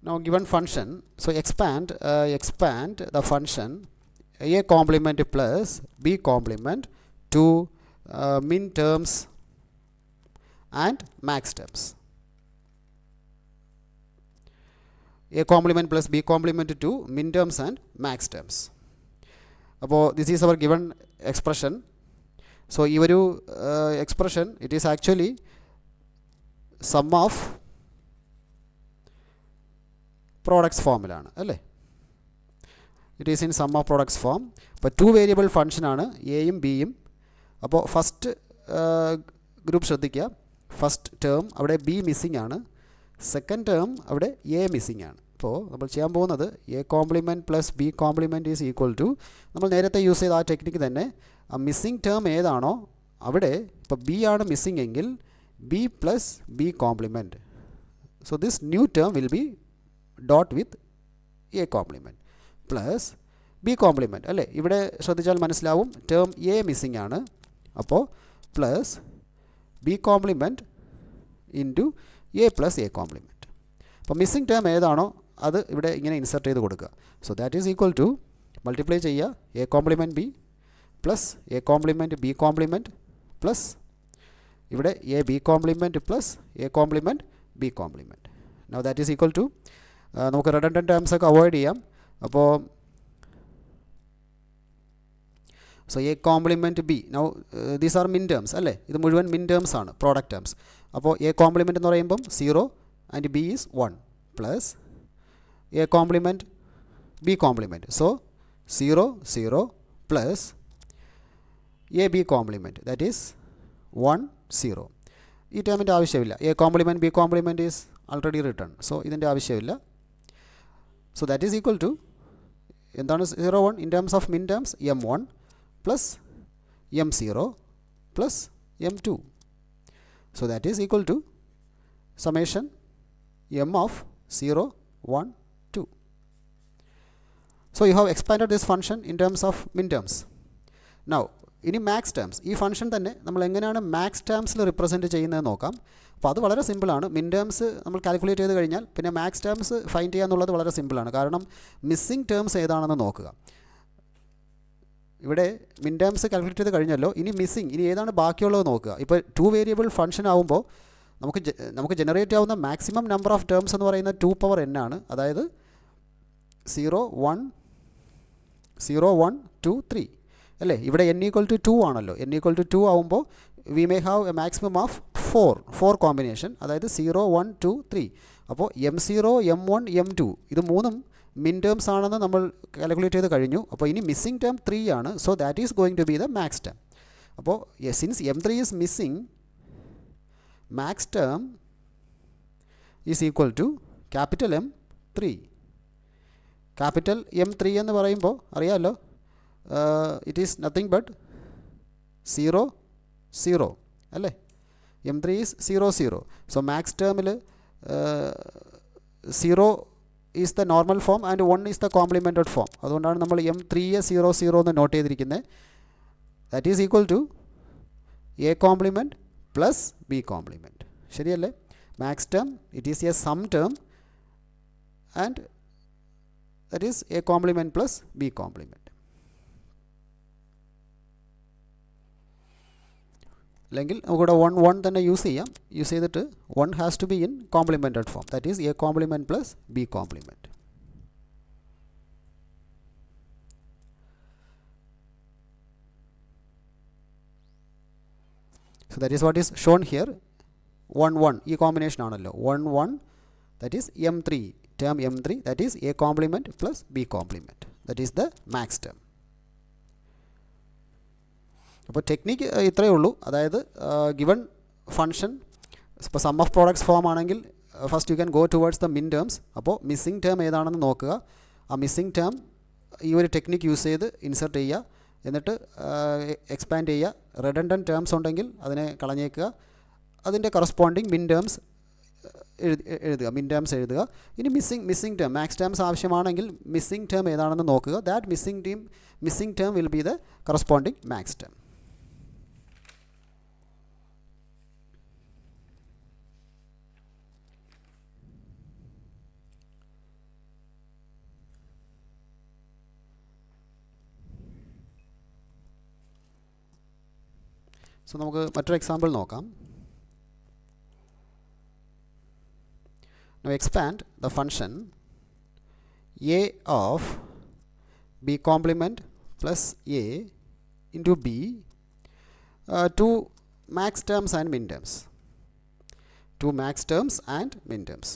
Now given function, so expand the function a complement plus b complement to min terms and max terms. A complement plus b complement to min terms and max terms. അപ്പോൾ this is our given expression. so ഈ ഒരു expression it is actually sum of products ഫോമിലാണ് അല്ലേ, it is in sum of products form. അപ്പോൾ 2 variable function ആണ് എയും ബിയും. അപ്പോൾ ഫസ്റ്റ് ഗ്രൂപ്പ് ശ്രദ്ധിക്കുക, ഫസ്റ്റ് ടേം അവിടെ ബി മിസ്സിംഗ് ആണ്, സെക്കൻഡ് ടേം അവിടെ എ മിസ്സിംഗ് ആണ്. അപ്പോൾ നമ്മൾ ചെയ്യാൻ പോകുന്നത് A complement plus B complement is equal to നമ്മൾ നേരത്തെ യൂസ് ചെയ്ത ആ ടെക്നിക്ക് തന്നെ, ആ മിസ്സിംഗ് ടേം ഏതാണോ അവിടെ ഇപ്പോൾ ബി ആണ് മിസ്സിംഗ് എങ്കിൽ B plus B complement. So this new term will be dot with A complement plus B complement അല്ലേ. ഇവിടെ ശ്രദ്ധിച്ചാൽ മനസ്സിലാവും ടേം എ മിസ്സിംഗ് ആണ്, അപ്പോൾ plus B complement into A plus A complement. അപ്പോൾ മിസ്സിംഗ് ടേം ഏതാണോ അത് ഇവിടെ ഇങ്ങനെ ഇൻസർട്ട് ചെയ്ത് കൊടുക്കുക. So that is equal to multiply ചെയ്യുക A complement B plus A complement B complement plus ഇവിടെ A B complement plus A complement B complement. Now that is equal to നമുക്ക് redundant terms ഒക്കെ avoid ചെയ്യാം. അപ്പോൾ so A complement B, now these are min terms അല്ലേ, ഇത് മുഴുവൻ min terms ആണ്, product terms. അപ്പോൾ എ കോംപ്ലിമെൻറ്റ് എന്ന് പറയുമ്പം 0 and B is 1 plus A complement B complement, so 0 0 plus A B complement that is 1 0. ഈ ടേമിൻ്റെ ആവശ്യമില്ല, A complement B complement is already written, so ഇതിൻ്റെ ആവശ്യമില്ല. So that is equal to എന്താണ് 0 1 in terms of min terms m1 plus m0 plus m2. So that is equal to summation m of 0 1 2. So you have expanded this function in terms of min terms. Now ഇനി max terms, ഈ function തന്നെ നമ്മൾ എങ്ങനെയാണ് max ടേംസിൽ represent ചെയ്യുന്നത് നോക്കാം. അപ്പോൾ അത് വളരെ സിമ്പിളാണ്. മിൻ ടേംസ് നമ്മൾ കാൽക്കുലേറ്റ് ചെയ്ത് കഴിഞ്ഞാൽ പിന്നെ മാക്സ് ടേംസ് ഫൈൻഡ് ചെയ്യുക എന്നുള്ളത് വളരെ സിമ്പിളാണ്. കാരണം മിസ്സിംഗ് ടേംസ് ഏതാണെന്ന് നോക്കുക. ഇവിടെ മിൻ ടേംസ് കാൽക്കുലേറ്റ് ചെയ്ത് കഴിഞ്ഞല്ലോ, ഇനി മിസ്സിംഗ്, ഇനി ഏതാണ് ബാക്കിയുള്ളത് നോക്കുക. ഇപ്പോൾ 2 വേരിയബിൾ ഫംഗ്ഷൻ ആകുമ്പോൾ നമുക്ക് ജനറേറ്റ് ആവുന്ന മാക്സിമം നമ്പർ ഓഫ് ടേംസ് എന്ന് പറയുന്നത് 2 പവർ n ആണ്. അതായത് 0 1 2 3 അല്ലേ. ഇവിടെ n ഈക്വൽ ടു 2 ആണല്ലോ. n ഈക്വൽ ടു 2 ആകുമ്പോൾ we may have a maximum of 4 combination, അതായത് 0 1 2 3. അപ്പോൾ m0 m1 m2 ഇത് മൂന്നും മിൻ ടേംസ് ആണെന്ന് നമ്മൾ കാൽക്കുലേറ്റ് ചെയ്ത് കഴിഞ്ഞു. അപ്പോൾ ഇനി മിസ്സിംഗ് ടേം 3 ആണ്. So that is going to be the max term. അപ്പോൾ since m3 is missing, max term is equal to capital M3. Capital M3 എന്ന് പറയുമ്പോൾ അറിയാമല്ലോ, ഇറ്റ് ഈസ് നത്തിങ് ബട്ട് 0 0 അല്ലേ. m3 is 0 0. സോ മാക്സ് ടേമിൽ 0 is the normal form and 1 is the complemented form. അതുകൊണ്ടാണ് നമ്മൾ m3യെ 0 0 എന്ന് നോട്ട് ചെയ്തിരിക്കുന്നത്. That is equal to A complement plus B complement. ശരിയല്ലേ. Max term it is a sum term and that is A complement plus B complement. അല്ലെങ്കിൽ നമുക്കിവിടെ 1 1 തന്നെ use ചെയ്യാം. യൂസ് ചെയ്തിട്ട് 1 has to be in complemented form, that is A complement plus B complement. So that is what is shown here. 1 1 ഈ combination ആണല്ലോ. 1 1 that is m3, term m3 that is A complement plus B complement, that is the max term. അപ്പോൾ technique ഇത്രയേ ഉള്ളൂ. അതായത് given function ഇപ്പോൾ sum of products form ആണെങ്കിൽ first you can go towards the min terms. അപ്പോൾ missing term ഏതാണെന്ന് നോക്കുക. ആ മിസ്സിംഗ് ടേം ഈ ഒരു ടെക്നിക്ക് യൂസ് ചെയ്ത് ഇൻസർട്ട് ചെയ്യുക. എന്നിട്ട് എക്സ്പാൻഡ് ചെയ്യുക. റിഡണ്ടൻറ്റ് ടേംസ് ഉണ്ടെങ്കിൽ അതിനെ കളഞ്ഞേക്കുക. അതിൻ്റെ കറസ്പോണ്ടിങ് മിൻ ടേംസ് എഴുതുക, മിൻ ടേംസ് എഴുതുക. ഇനി മിസ്സിംഗ് ടേം, മാക്സ് ടേംസ് ആവശ്യമാണെങ്കിൽ മിസ്സിംഗ് ടേം ഏതാണെന്ന് നോക്കുക. That missing term will be the corresponding max term. So നമുക്ക് മറ്റൊരു എക്സാമ്പിൾ നോക്കാം. Now expand the function a of b complement plus a into b to max terms and min terms. To max terms and min terms.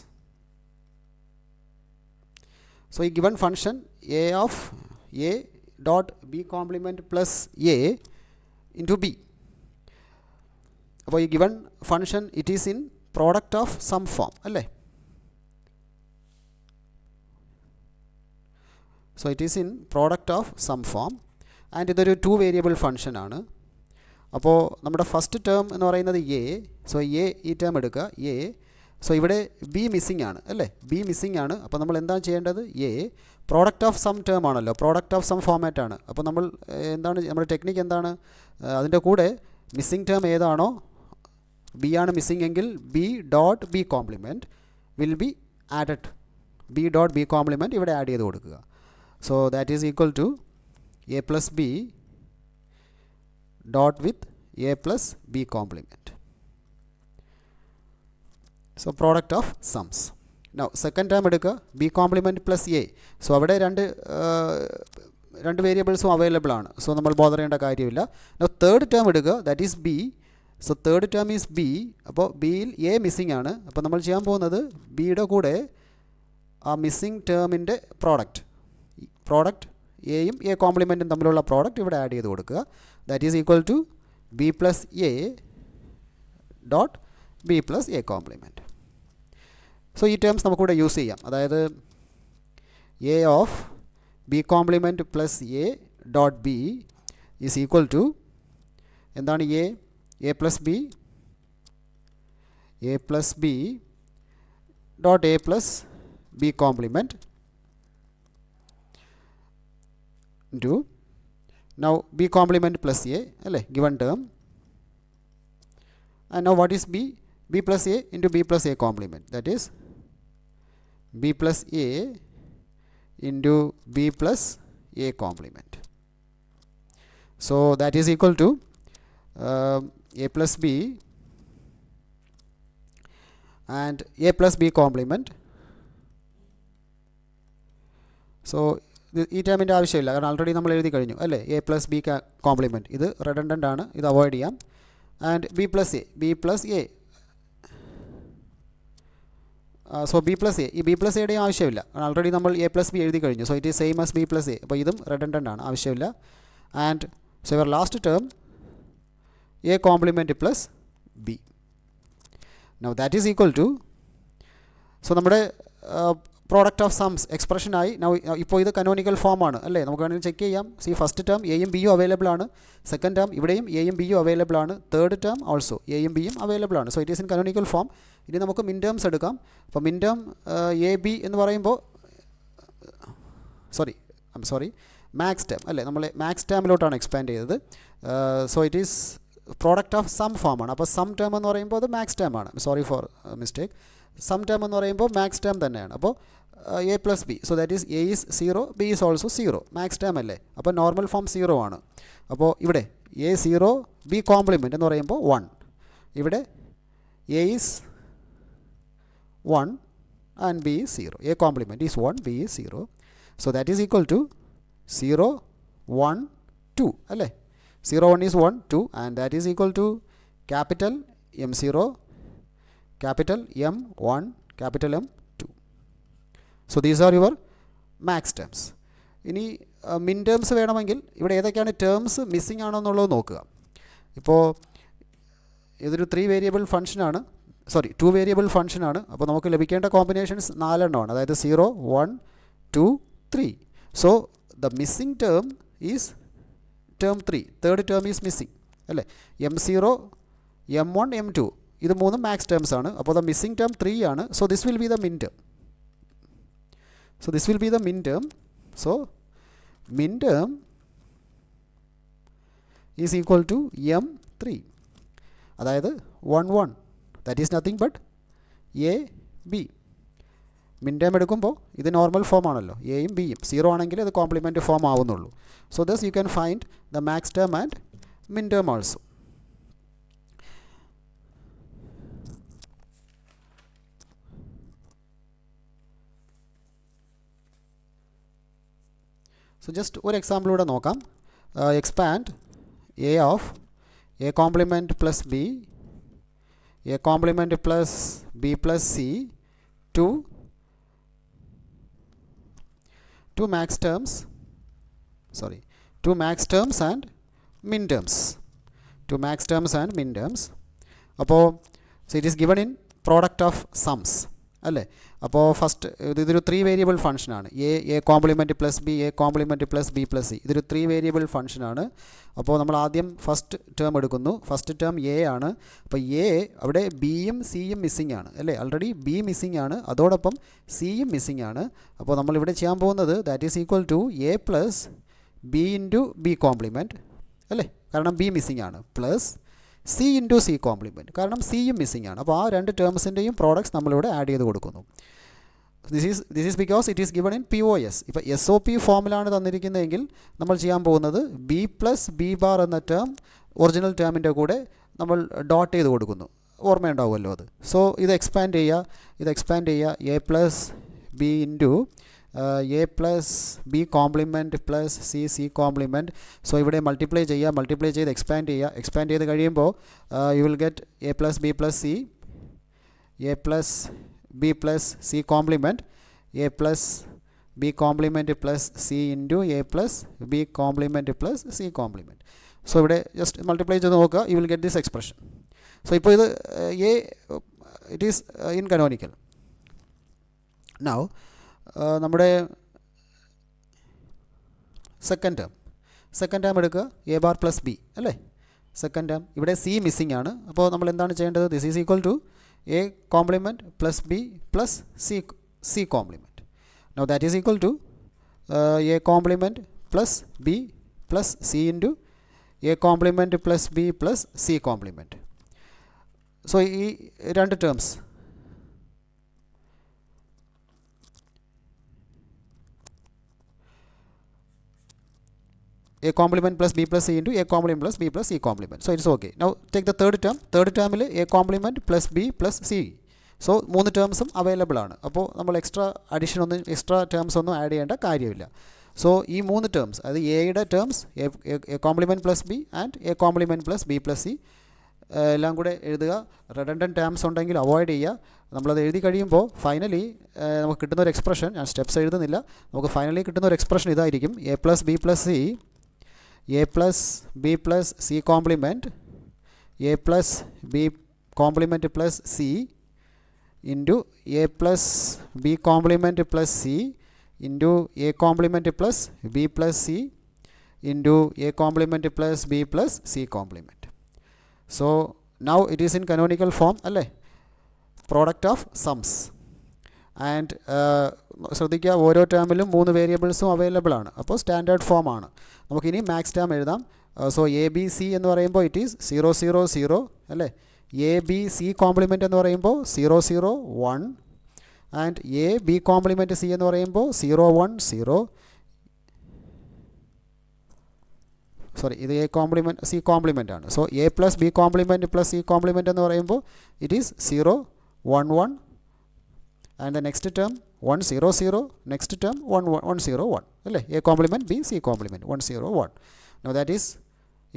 So a given function a of a dot b complement plus a into b. അപ്പോൾ ഈ given function it is in product of sum form അല്ലേ. So it is in product of sum form and ഇതൊരു 2 variable ഫംഗ്ഷനാണ്. അപ്പോൾ നമ്മുടെ first term എന്ന് പറയുന്നത് A. So A ഈ ടേം എടുക്കുക എ. സോ ഇവിടെ ബി മിസ്സിംഗ് ആണ് അല്ലേ, ബി മിസ്സിംഗ് ആണ്. അപ്പോൾ നമ്മൾ എന്താണ് ചെയ്യേണ്ടത്, A product of sum term ആണല്ലോ, പ്രോഡക്റ്റ് ഓഫ് സം ഫോമാറ്റ് ആണ്. അപ്പോൾ നമ്മൾ എന്താണ് നമ്മുടെ ടെക്നിക്ക് എന്താണ്, അതിൻ്റെ കൂടെ മിസ്സിംഗ് ടേം ഏതാണോ, ബി ആണ് മിസ്സിംഗ് എങ്കിൽ B dot B complement will be added, B dot B complement ഇവിടെ ആഡ് ചെയ്ത് കൊടുക്കുക. So that is equal to A plus B dot with a plus b complement. So product of sums. Now second term എടുക്കുക b complement plus a. So അവിടെ രണ്ട് വേരിയബിൾസും available ആണ്. So നമ്മൾ bother ചെയ്യേണ്ട കാര്യമില്ല. Now തേർഡ് ടേം എടുക്കുക, that is b. So third term is b. അപ്പോൾ ബിയിൽ a മിസ്സിംഗ് ആണ്. അപ്പോൾ നമ്മൾ ചെയ്യാൻ പോകുന്നത് ബിയുടെ കൂടെ ആ മിസ്സിംഗ് ടേമിൻ്റെ പ്രോഡക്റ്റ് എയും എ കോംപ്ലിമെൻറ്റും തമ്മിലുള്ള പ്രോഡക്റ്റ് ഇവിടെ ആഡ് ചെയ്ത് കൊടുക്കുക. That is equal to B plus A dot B plus A complement. So ഈ ടേംസ് നമുക്കിവിടെ യൂസ് ചെയ്യാം. അതായത് A of B complement plus A dot B is equal to എന്താണ്, A plus B dot A plus B complement into now b complement plus a alle given term, and now what is b plus a into b plus a complement, that is b plus a into b plus a complement. So that is equal to a plus b and a plus b complement. So ഈ ടേമിൻ്റെ ആവശ്യമില്ല, കാരണം already നമ്മൾ എഴുതി കഴിഞ്ഞു അല്ലേ, A plus B compliment. ഇത് റെഡൻഡൻ്റ് ആണ്, ഇത് അവോയ്ഡ് ചെയ്യാം. And B plus A so B plus A, ഈ ബി പ്ലസ് എയുടെയും ആവശ്യമില്ല, ആൾറെഡി നമ്മൾ എ പ്ലസ് ബി എഴുതി കഴിഞ്ഞു. So it is same as B plus A. അപ്പോൾ ഇതും റെഡൻഡൻ്റ് ആണ്, ആവശ്യമില്ല. And so your last term A complement plus B. Now that is equal to, so നമ്മുടെ പ്രോഡക്റ്റ് ഓഫ് സംസ് എക്സ്പ്രഷനായി. ഇപ്പോൾ ഇത് കനോണിക്കൽ ഫോമാണ് അല്ലേ, നമുക്ക് വേണമെങ്കിൽ ചെക്ക് ചെയ്യാം. സി ഫസ്റ്റ് ടേം എയും ബിയും അവൈലബിൾ ആണ്, സെക്കൻഡ് ടേം ഇവിടെയും എയും ബിയും അവൈലബിൾ ആണ്, തേർഡ് ടേം ഓൾസോ എയും ബിയും അവൈലബിൾ ആണ്. So it is in canonical form. ഇനി നമുക്ക് മിൻ ടേംസ് എടുക്കാം. അപ്പോൾ മിൻ ടേം എ ബി എന്ന് പറയുമ്പോൾ മാക്സ് ടേം അല്ലേ, നമ്മൾ മാക്സ് ടേമിലോട്ടാണ് എക്സ്പാൻഡ് ചെയ്തത്. So it is product of sum ഫോമാണ്. അപ്പോൾ സം ടേം എന്ന് പറയുമ്പോൾ അത് മാക്സ് ടേം ആണ്, sorry for mistake. Sum term എന്ന് പറയുമ്പോൾ മാക്സ് ടേം തന്നെയാണ്. അപ്പോൾ A plus B, so that is A is 0, B is also 0, max term അല്ലേ. അപ്പോൾ നോർമൽ ഫോം 0 ആണ്. അപ്പോൾ ഇവിടെ എ 0, ബി കോംപ്ലിമെൻറ്റ് എന്ന് പറയുമ്പോൾ 1. ഇവിടെ A is 1 and B is 0. A complement is 1, B is 0. So that is equal to 0, 1, 2 അല്ലേ. 0, 1 is 1, 2 and that is equal to capital M0, capital M1, capital M2. So these are your max terms. ഇനി മിൻ terms വേണമെങ്കിൽ ഇവിടെ ഏതൊക്കെയാണ് terms missing ആണോ എന്നുള്ളത് നോക്കുക. ഇപ്പോൾ ഇതൊരു 2 വേരിയബിൾ ഫംഗ്ഷനാണ്. അപ്പോൾ നമുക്ക് ലഭിക്കേണ്ട കോമ്പിനേഷൻസ് 4 എണ്ണമാണ്, അതായത് 0, 1, 2, 3. So the missing term is term 3, third term is missing അല്ലേ. M0, M1, M2 ഇത് 3 മാക്സ് ടേംസ് ആണ്. അപ്പോൾ ദ മിസ്സിംഗ് ടേം 3 ആണ്. So this will be the min term. So min term is equal to M3, അതായത് 1, 1, that is nothing but A B. Min term എടുക്കുമ്പോൾ ഇത് normal form ആണല്ലോ, എയും ബിയും 0 ആണെങ്കിൽ അത് കോംപ്ലിമെൻറ്റ് ഫോം ആവുന്നുള്ളൂ. So thus you can find the max term and min term also. So just ഒരു എക്സാമ്പിളൂടെ നോക്കാം. Expand A of A complement plus B, A complement plus B plus C to max terms and min terms. 2 max terms and min terms. അപ്പോൾ so it is given in product of സംസ് അല്ലേ. അപ്പോൾ first ഇതൊരു 3 variable ഫംഗ്ഷനാണ്. A complement plus B, A complement plus B plus C. ഇതൊരു 3 variable ഫംഗ്ഷനാണ്. അപ്പോൾ നമ്മൾ ആദ്യം ഫസ്റ്റ് ടേം എടുക്കുന്നു. ഫസ്റ്റ് ടേം എ ആണ്. അപ്പോൾ എ അവിടെ ബിയും സിയും മിസ്സിംഗ് ആണ് അല്ലേ. ഓൾറെഡി ബി മിസ്സിംഗ് ആണ്, അതോടൊപ്പം സിയും മിസ്സിംഗ് ആണ്. അപ്പോൾ നമ്മളിവിടെ ചെയ്യാൻ പോകുന്നത് that is equal to A plus B into B complement അല്ലേ, കാരണം ബി മിസ്സിംഗ് ആണ്, plus C into C complement, കാരണം സിയും മിസ്സിംഗ് ആണ്. അപ്പോൾ ആ രണ്ട് ടേംസിൻ്റെയും പ്രോഡക്ട്സ് നമ്മളിവിടെ ആഡ് ചെയ്ത് കൊടുക്കുന്നു. This is because it is given in POS. ഇപ്പോൾ SOP ഫോമിലാണ് തന്നിരിക്കുന്നതെങ്കിൽ നമ്മൾ ചെയ്യാൻ പോകുന്നത് ബി പ്ലസ് ബി ബാർ എന്ന ടേം ഒറിജിനൽ ടേമിൻ്റെ കൂടെ നമ്മൾ ഡോട്ട് ചെയ്ത് കൊടുക്കുന്നു. ഓർമ്മയുണ്ടാവുമല്ലോ അത്. സോ ഇത് എക്സ്പാൻഡ് ചെയ്യുക A plus B into A plus B complement plus C complement. So ഇവിടെ മൾട്ടിപ്ലൈ ചെയ്ത് എക്സ്പാൻഡ് ചെയ്ത് കഴിയുമ്പോൾ you will get A plus B plus C, A plus B plus C compliment, A plus B complement plus C into A plus B complement plus C complement. So ഇവിടെ just multiply ചെയ്ത് നോക്കുക, you will get this expression. So ഇപ്പോൾ ഇത് it is in Canonical. Now നമ്മുടെ second term എടുക്കുക, A bar plus B അല്ലേ. Second term ഇവിടെ C missing ആണ്. അപ്പോൾ നമ്മൾ എന്താണ് ചെയ്യേണ്ടത്? This is equal to A complement plus B plus C complement. Now that is equal to A complement plus B plus C into A complement plus B plus C complement. So ഈ രണ്ട് terms a complement plus b plus c into a complement plus b plus c complement. So it's okay. Now take the third term. Third term il a complement plus b plus c. So 3 termsum available ആണ്. അപ്പോൾ നമ്മൾ extra terms ഒന്നും add ചെയ്യേണ്ട കാര്യമില്ല. So ഈ 3 terms, അത് എയുടെ terms A complement plus B and A complement plus B plus C എല്ലാം കൂടെ എഴുതുക. റെഡൻഡൻറ്റ് ടേംസ് ഉണ്ടെങ്കിൽ അവോയ്ഡ് ചെയ്യുക. നമ്മളത് എഴുതി കഴിയുമ്പോൾ ഫൈനലി നമുക്ക് കിട്ടുന്നൊരു എക്സ്പ്രഷൻ, ഞാൻ സ്റ്റെപ്സ് എഴുതുന്നില്ല, നമുക്ക് ഫൈനലി കിട്ടുന്നൊരു എക്സ്പ്രഷൻ ഇതായിരിക്കും: A plus B plus C, a plus b plus c complement, a plus b complement plus c into a plus b complement plus c into a complement plus b plus c into a complement plus b plus c complement. So now it is in canonical form alle, product of sums. And ശ്രദ്ധിക്കുക, ഓരോ ടേമിലും 3 വേരിയബിൾസും available ആണ്. അപ്പോൾ standard form ആണ്. നമുക്കിനി max term എഴുതാം. So A B C എന്ന് പറയുമ്പോൾ ഇറ്റ് ഈസ് 0 0 0 അല്ലേ. എ ബി സി കോംപ്ലിമെൻറ്റ് എന്ന് പറയുമ്പോൾ 0 0 1 and A B compliment C എന്ന് പറയുമ്പോൾ 0 1 0. സോറി, ഇത് എ കോംപ്ലിമെൻറ്റ് സി കോംപ്ലിമെൻ്റ് ആണ്. So A plus B complement plus C compliment എന്ന് പറയുമ്പോൾ it is 0 1 1 and the next term 1 0 0, next term 1 1 0 1 alle, a complement b c complement 1 0 1. Now that is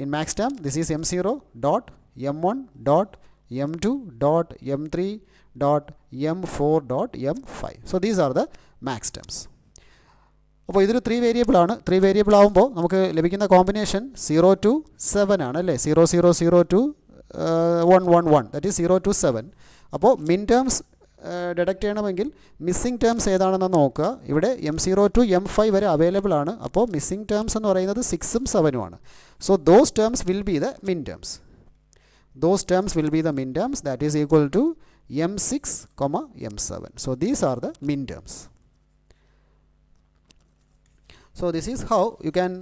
in max term, this is m0 dot m1 dot m2 dot m3 dot m4 dot m5. So these are the max terms. അപ്പോൾ ഇതൊരു 3 variable ആണ്. 3 variable ആകുമ്പോൾ നമുക്ക് ലഭിക്കുന്ന combination 0 to 7 ആണ് അല്ലേ. 0 0 0 to 1 1 1, that is 0 to 7. അപ്പോൾ min terms deduct ചെയ്യണമെങ്കിൽ മിസ്സിംഗ് ടേംസ് ഏതാണെന്ന് നോക്കുക. ഇവിടെ M0 to M5 വരെ അവൈലബിൾ ആണ്. അപ്പോൾ മിസ്സിംഗ് ടേംസ് എന്ന് പറയുന്നത് 6ഉം 7ഉം ആണ്. So those terms will be the min terms. That is equal to M6, M7. So these are the min terms. So this is how you can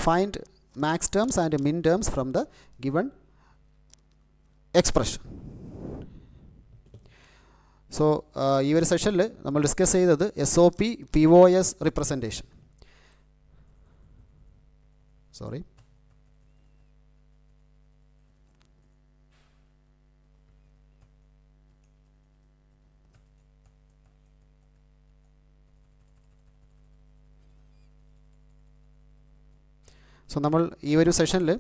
find max terms and min terms from the given expression. So ഈ ഒരു സെഷനിൽ നമ്മൾ discuss ചെയ്തത് SOP POS representation. Sorry, so നമ്മൾ ഈ ഒരു സെഷനിൽ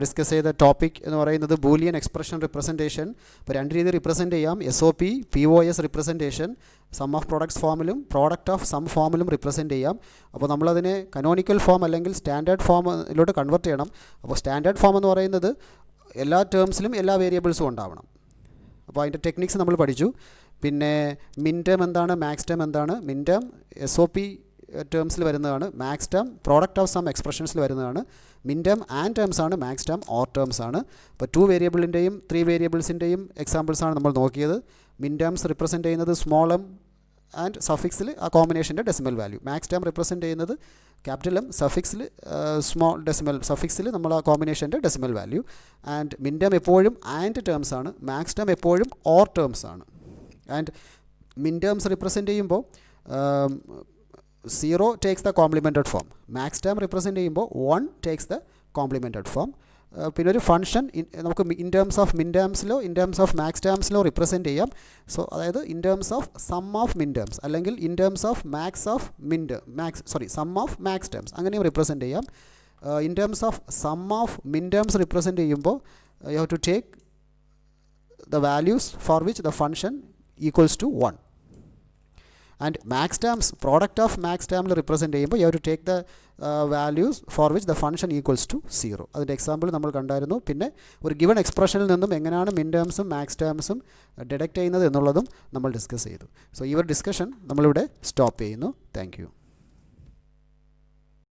discuss ചെയ്ത ടോപ്പിക് എന്ന് പറയുന്നത് ബൂലിയൻ എക്സ്പ്രഷൻ റിപ്രസെൻറ്റേഷൻ. ഇപ്പോൾ 2 രീതി റിപ്രസെൻറ്റ് ചെയ്യാം: SOP POS representation sum of products ഫോമിലും പ്രോഡക്റ്റ് ഓഫ് സം ഫോമിലും റിപ്രസെൻറ്റ് ചെയ്യാം. അപ്പോൾ നമ്മളതിനെ കനോണിക്കൽ ഫോം അല്ലെങ്കിൽ സ്റ്റാൻഡേർഡ് ഫോമിലോട്ട് കൺവേർട്ട് ചെയ്യണം. അപ്പോൾ സ്റ്റാൻഡേർഡ് ഫോം എന്ന് പറയുന്നത് എല്ലാ ടേംസിലും എല്ലാ വേരിയബിൾസും ഉണ്ടാവണം. അപ്പോൾ അതിൻ്റെ ടെക്നിക്സ് നമ്മൾ പഠിച്ചു. പിന്നെ മിൻ ടേം എന്താണ്, മാക്സ് ടേം എന്താണ്. മിൻ ടേം SOP ടേംസിൽ വരുന്നതാണ്. Max term product of sum എക്സ്പ്രഷൻസിൽ വരുന്നതാണ്. മിൻ ടേം ആൻഡ് ടേംസ് ആണ്, മാക്സ് ടേം ഓർ ടേംസ് ആണ്. ഇപ്പോൾ 2 വേരിയബിളിൻ്റെയും 3 വേരിയബിൾസിൻ്റെയും എക്സാമ്പിൾസാണ് നമ്മൾ നോക്കിയത്. മിൻ ടേംസ് റിപ്രസെൻറ്റ് ചെയ്യുന്നത് സ്മോൾ എം ആൻഡ് സഫിക്സിൽ ആ കോമ്പിനേഷൻ്റെ decimal value. Max term represent ചെയ്യുന്നത് ക്യാപിറ്റൽ എം, സഫിക്സിൽ സ്മോൾ ഡെസിമൽ, സഫിക്സിൽ നമ്മൾ ആ കോമ്പിനേഷൻ്റെ decimal value. And min term എപ്പോഴും ആൻഡ് ടേംസ് ആണ്, മാക്സ് ടേം എപ്പോഴും ഓർ ടേംസ് ആണ്. ആൻഡ് മിൻ ടേംസ് റിപ്രസെൻറ്റ് ചെയ്യുമ്പോൾ 0 takes the complemented form. Max term represent ചെയ്യുമ്പോൾ 1 takes the complemented form. പിന്നെ ഒരു ഫംഗ്ഷൻ നമുക്ക് ഇൻ ടേംസ് ഓഫ് മിൻ ടേംസിലോ ഇൻ ടേംസ് ഓഫ് മാക്സ് ടേംസിലോ റിപ്രസെൻറ്റ് ചെയ്യാം. സോ അതായത് in terms of sum of min terms അല്ലെങ്കിൽ in terms of max of sum of max terms അങ്ങനെയും represent ചെയ്യാം. In terms of sum of min terms represent ചെയ്യുമ്പോൾ you have to take the values for which the function equals to 1. And max terms, product of max term represent ചെയ്യുമ്പോൾ you have to take the values for which the function equals to 0. അതിൻ്റെ example നമ്മൾ കണ്ടായിരുന്നു. പിന്നെ ഒരു given എക്സ്പ്രഷനിൽ നിന്നും എങ്ങനെയാണ് മിൻ ടേംസും മാക്സ് ടേംസും ഡിഡക്റ്റ് ചെയ്യുന്നത് എന്നുള്ളതും നമ്മൾ ഡിസ്കസ് ചെയ്തു. സോ ഈ ഒരു ഡിസ്കഷൻ നമ്മളിവിടെ സ്റ്റോപ്പ് ചെയ്യുന്നു. Thank you.